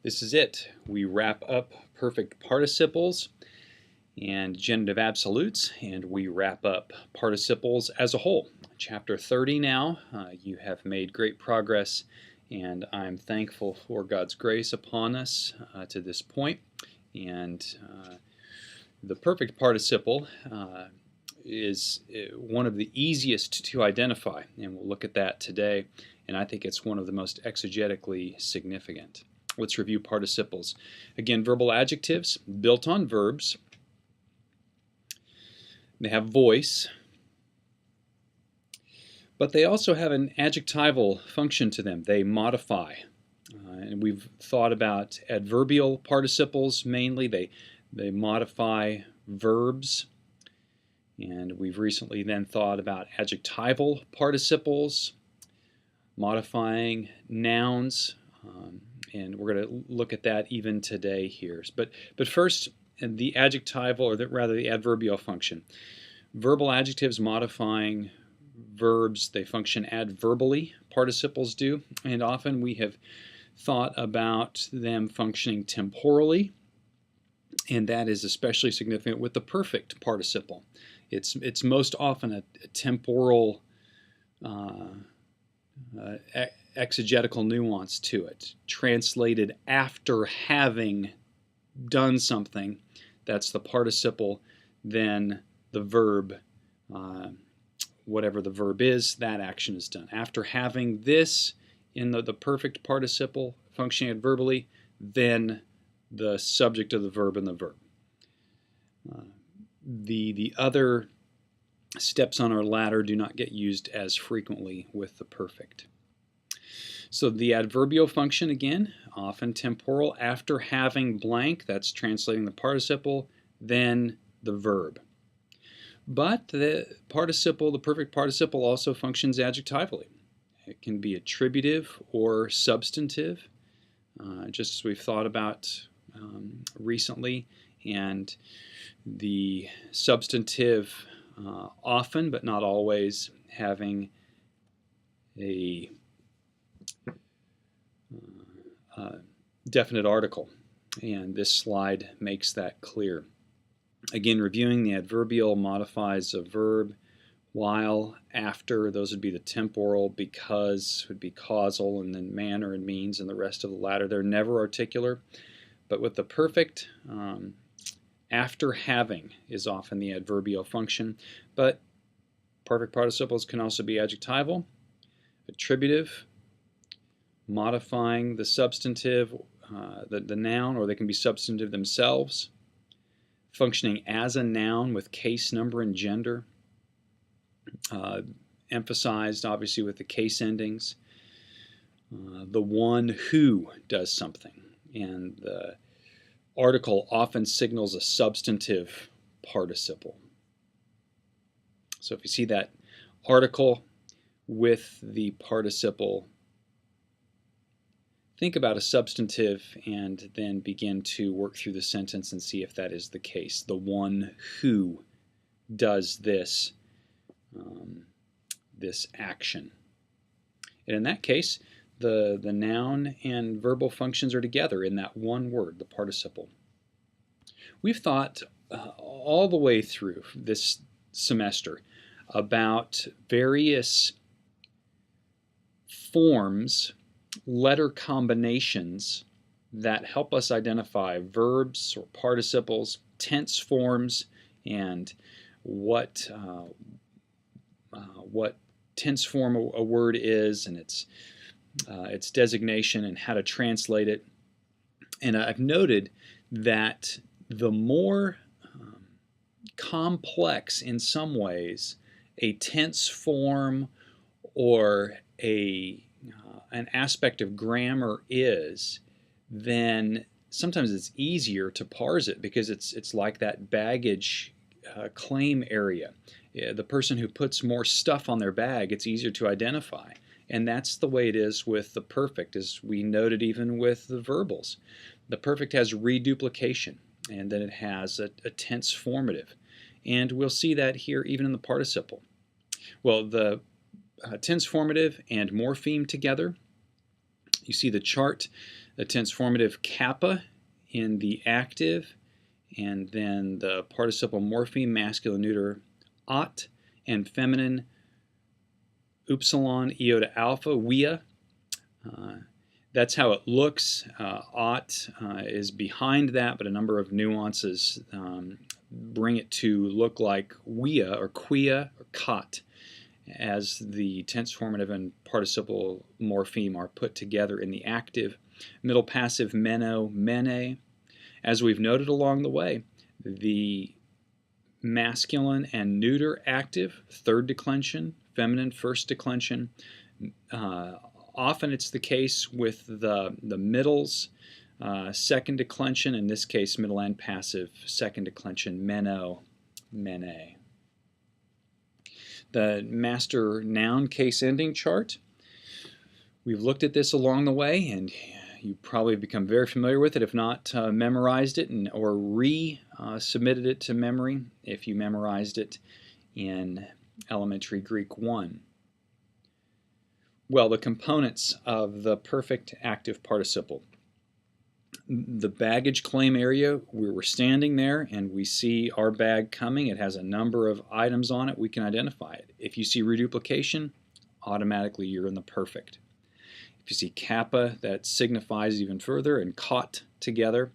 This is it. We wrap up perfect participles and genitive absolutes, and we wrap up participles as a whole. Chapter 30 now. You have made great progress, and I'm thankful for God's grace upon us to this point. And the perfect participle is one of the easiest to identify, and we'll look at that today. And I think it's one of the most exegetically significant. Let's review participles. Again, verbal adjectives built on verbs. They have voice, but they also have an adjectival function to them. They modify. And we've thought about adverbial participles mainly. They modify verbs. And we've recently then thought about adjectival participles, modifying nouns. And we're going to look at that even today here. But first, the adjectival, or rather the adverbial function. Verbal adjectives modifying verbs, they function adverbally, participles do, and often we have thought about them functioning temporally, and that is especially significant with the perfect participle. It's most often a temporal exegetical nuance to it, translated after having done something. That's the participle, then the verb, whatever the verb is, that action is done. After having this in the perfect participle functioning adverbally, then the subject of the verb and the verb. The other steps on our ladder do not get used as frequently with the perfect. So the adverbial function, again, often temporal. After having blank, that's translating the participle, then the verb. But the participle, the perfect participle, also functions adjectively. It can be attributive or substantive, just as we've thought about recently. And the substantive often, but not always, having a definite article, and this slide makes that clear. Again, reviewing, the adverbial modifies a verb, while, after, those would be the temporal, because would be causal, and then manner and means, and the rest of the latter. They're never articular, but with the perfect, after having is often the adverbial function, but perfect participles can also be adjectival, attributive, modifying the substantive, the noun, or they can be substantive themselves, functioning as a noun with case, number, and gender, emphasized obviously with the case endings, the one who does something, and the article often signals a substantive participle. So if you see that article with the participle, think about a substantive and then begin to work through the sentence and see if that is the case. The one who does this, this action. And in that case, the noun and verbal functions are together in that one word, the participle. We've thought all the way through this semester about various forms, letter combinations that help us identify verbs or participles, tense forms, and what tense form a word is, and its designation and how to translate it. And I've noted that the more complex, in some ways, a tense form or an aspect of grammar is, then sometimes it's easier to parse it, because it's like that baggage claim area. The person who puts more stuff on their bag, it's easier to identify. And that's the way it is with the perfect, as we noted even with the verbals. The perfect has reduplication, and then it has a tense formative. And we'll see that here even in the participle. Well, the tense formative and morpheme together. You see the chart the tense formative kappa in the active, and then the participle morpheme, masculine neuter ot, and feminine upsilon iota alpha, wea. That's how it looks. Ot is behind that, but a number of nuances bring it to look like wea or quia or cot, as the tense formative and participle morpheme are put together in the active. Middle passive meno, mene. As we've noted along the way, the masculine and neuter active, third declension, feminine first declension. Often it's the case with the middles, second declension, in this case middle and passive, second declension, meno, mene. The master noun case ending chart. We've looked at this along the way, and you probably become very familiar with it, if not memorized it or re-submitted it to memory if you memorized it in elementary Greek 1. Well, the components of the perfect active participle. The baggage claim area, we were standing there and we see our bag coming. It has a number of items on it. We can identify it. If you see reduplication, automatically you're in the perfect. If you see kappa, that signifies even further, and cot together,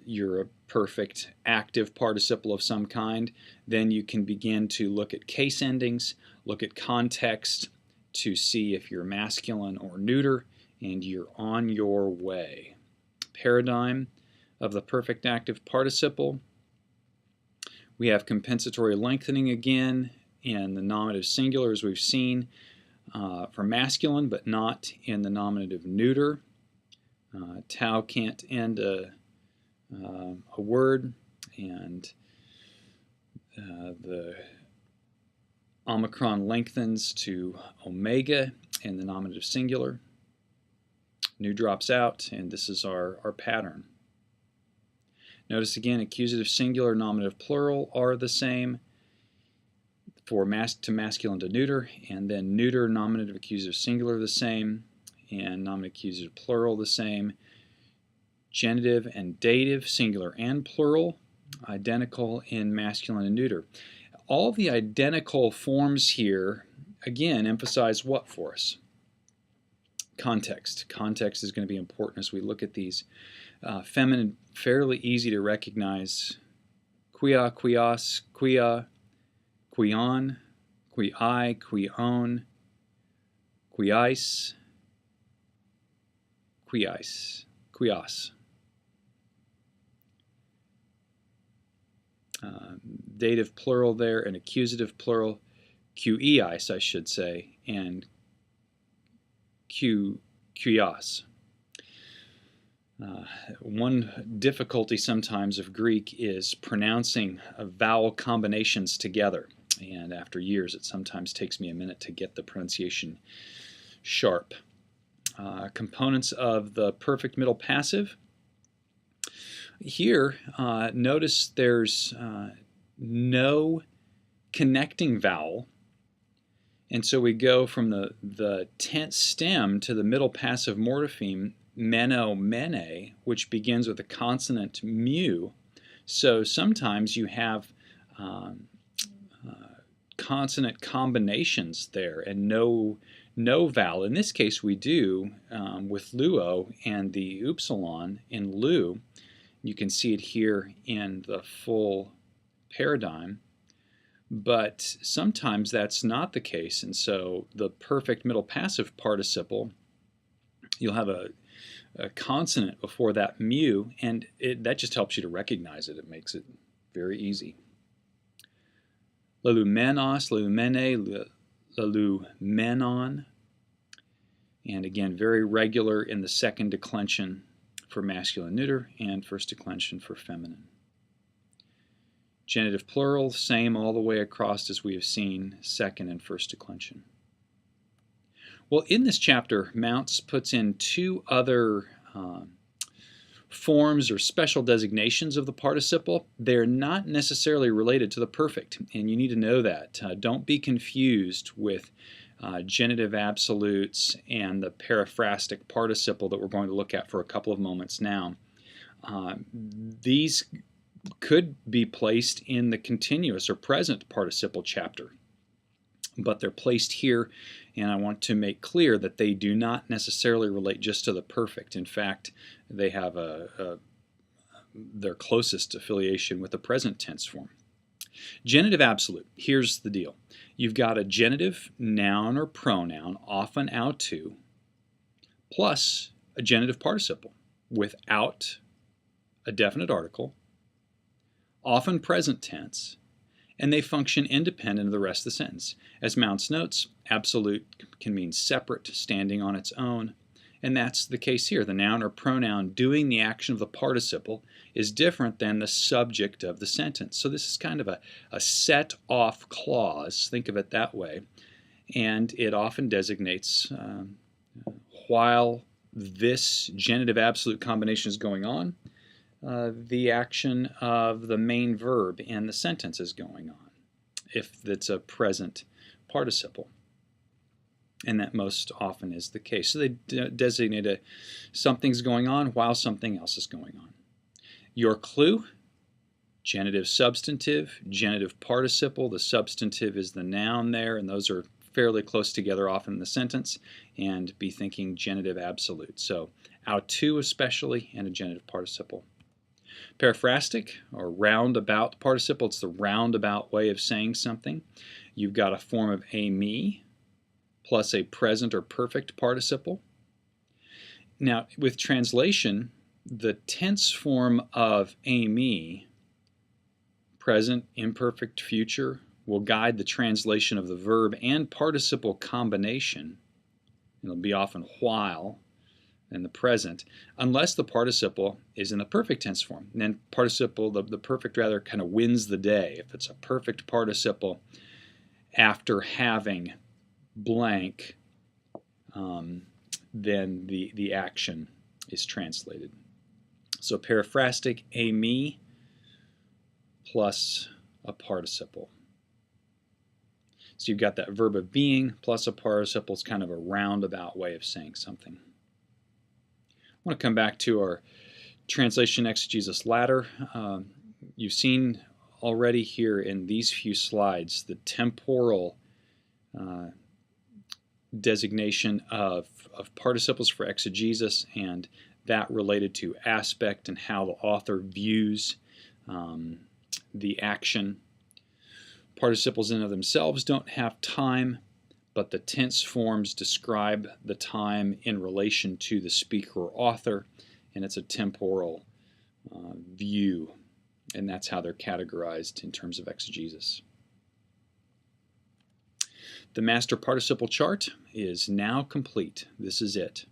you're a perfect active participle of some kind. Then you can begin to look at case endings, look at context to see if you're masculine or neuter, and you're on your way. Paradigm of the perfect active participle. We have compensatory lengthening again in the nominative singular, as we've seen, for masculine, but not in the nominative neuter. Tau can't end a word, and the omicron lengthens to omega in the nominative singular. Nu drops out, and this is our pattern. Notice again, accusative singular, nominative plural are the same for to masculine to neuter, and then neuter, nominative, accusative singular the same, and nominative, accusative plural the same. Genitive and dative, singular and plural, identical in masculine and neuter. All the identical forms here, again, emphasize what for us? Context. Context is going to be important as we look at these. Feminine, fairly easy to recognize. Quia, quios, quia, quion, quii, quion, quiis, quiis, quios. Dative plural there, and accusative plural, quiis, I should say, and quios. One difficulty sometimes of Greek is pronouncing vowel combinations together, and after years it sometimes takes me a minute to get the pronunciation sharp. Components of the perfect middle passive. Here, notice there's no connecting vowel, and so we go from the tense stem to the middle passive morpheme, meno, mene, which begins with a consonant mu. So sometimes you have consonant combinations there and no vowel. In this case we do with luo and the upsilon in lu. You can see it here in the full paradigm, but sometimes that's not the case, and so the perfect middle passive participle, you'll have a consonant before that mu, and that just helps you to recognize it. It makes it very easy. Lelumenos, lelumene, lelumenon, and again very regular in the second declension for masculine neuter and first declension for feminine. Genitive plural, same all the way across as we have seen, second and first declension. Well, in this chapter, Mounts puts in two other forms or special designations of the participle. They're not necessarily related to the perfect, and you need to know that. Don't be confused with genitive absolutes, and the periphrastic participle that we're going to look at for a couple of moments now. These could be placed in the continuous or present participle chapter, but they're placed here, and I want to make clear that they do not necessarily relate just to the perfect. In fact, they have their closest affiliation with the present tense form. Genitive absolute. Here's the deal. You've got a genitive noun or pronoun, often autu, plus a genitive participle without a definite article, often present tense, and they function independent of the rest of the sentence. As Mounce notes, absolute can mean separate, standing on its own, and that's the case here. The noun or pronoun doing the action of the participle is different than the subject of the sentence. So this is kind of a set-off clause, think of it that way, and it often designates while this genitive absolute combination is going on, the action of the main verb in the sentence is going on, if it's a present participle. And that most often is the case. So they designate something's going on while something else is going on. Your clue, genitive substantive, genitive participle. The substantive is the noun there, and those are fairly close together often in the sentence. And be thinking genitive absolute. So autu especially, and a genitive participle. Periphrastic, or roundabout participle, it's the roundabout way of saying something. You've got a form of me plus a present or perfect participle. Now, with translation, the tense form of me, present, imperfect, future, will guide the translation of the verb and participle combination. It'll be often while in the present, unless the participle is in the perfect tense form. And then participle, the perfect rather, kind of wins the day. If it's a perfect participle after having blank, then the action is translated. So periphrastic, me plus a participle. So you've got that verb of being plus a participle. It's kind of a roundabout way of saying something. I want to come back to our translation exegesis ladder. You've seen already here in these few slides the temporal designation of participles for exegesis, and that related to aspect and how the author views the action. Participles in and of themselves don't have time, but the tense forms describe the time in relation to the speaker or author, and it's a temporal view, and that's how they're categorized in terms of exegesis. The master participle chart is now complete. This is it.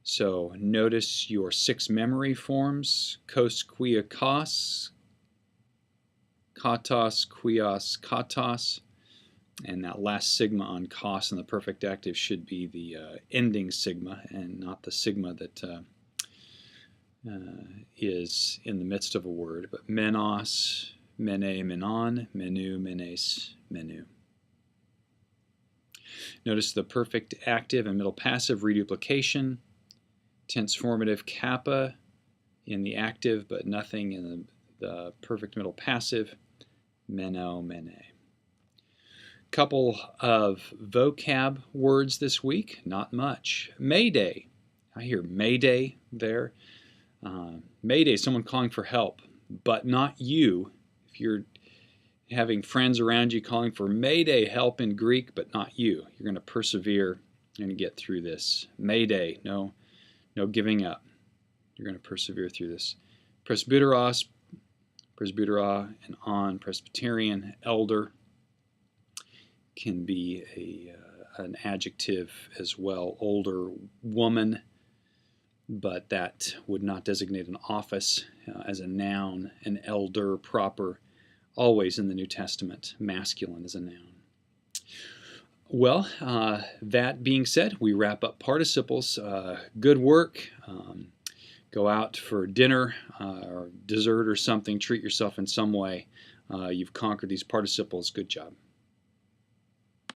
So notice your 6 memory forms: kos, quia, kos, katos, quios, katos, and that last sigma on kos in the perfect active should be the ending sigma and not the sigma that is in the midst of a word. But menos, mene, menon, menu, menes, menu. Notice the perfect active and middle passive reduplication, tense formative kappa in the active but nothing in the perfect middle passive, meno, mene. Couple of vocab words this week, not much. Mayday, I hear mayday there. Mayday, someone calling for help, but not you. If you're having friends around you calling for mayday help in Greek, but not you, you're going to persevere and get through this. Mayday, no giving up. You're going to persevere through this. Presbyteros, presbytera, and on, Presbyterian, elder, can be an adjective as well. Older woman, but that would not designate an office as a noun. An elder proper, always in the New Testament, masculine as a noun. Well, that being said, we wrap up participles. Good work. Go out for dinner or dessert or something. Treat yourself in some way. You've conquered these participles. Good job.